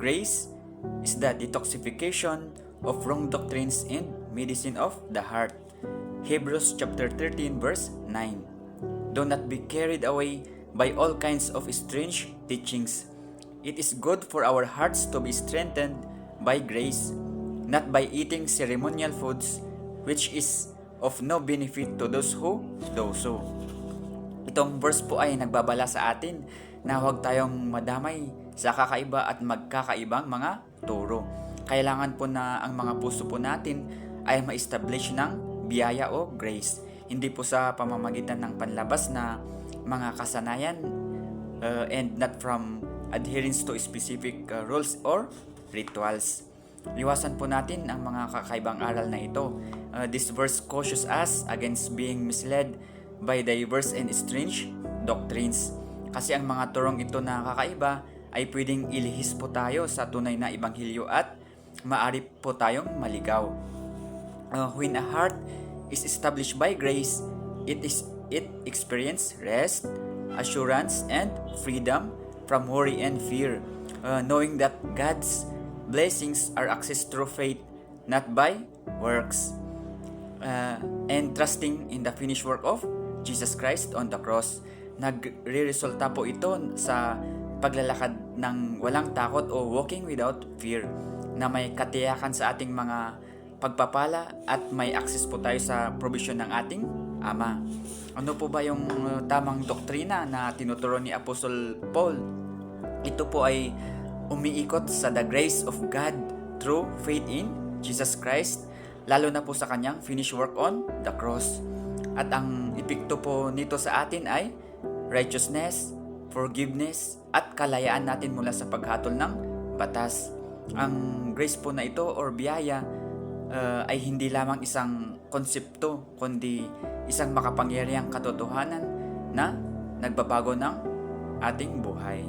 grace is the detoxification of wrong doctrines and medicine of the heart. Hebrews chapter 13 verse 9. Do not be carried away by all kinds of strange teachings. It is good for our hearts to be strengthened by grace, not by eating ceremonial foods, which is of no benefit to those who do so. Itong verse po ay nagbabala sa atin na huwag tayong madamay sa kakaiba at magkakaibang mga turo. Kailangan po na ang mga puso po natin ay ma-establish ng biyaya o grace. Hindi po sa pamamagitan ng panlabas na mga kasanayan and not from adherence to specific rules or rituals. Liwasan po natin ang mga kakaibang aral na ito. This verse cautions us against being misled by diverse and strange doctrines. Kasi ang mga turong ito na kakaiba ay pwedeng ilihis po tayo sa tunay na ibanghilyo at maari po tayong maligaw. When a heart is established by grace, it experiences rest, assurance, and freedom from worry and fear, knowing that God's blessings are accessed through faith, not by works, and trusting in the finished work of Jesus Christ on the cross. Nagre-resulta po ito sa paglalakad ng walang takot o walking without fear, na may katiyakan sa ating mga pagpapala at may access po tayo sa provision ng ating Ama. Ano po ba yung tamang doktrina na tinuturo ni Apostle Paul? Ito po ay umiikot sa the grace of God through faith in Jesus Christ, lalo na po sa kanyang finished work on the cross. At ang epekto po nito sa atin ay righteousness, forgiveness, at kalayaan natin mula sa paghatol ng batas. Ang grace po na ito or biyaya ay hindi lamang isang konsepto, kundi isang makapangyarihang katotohanan na nagbabago ng ating buhay.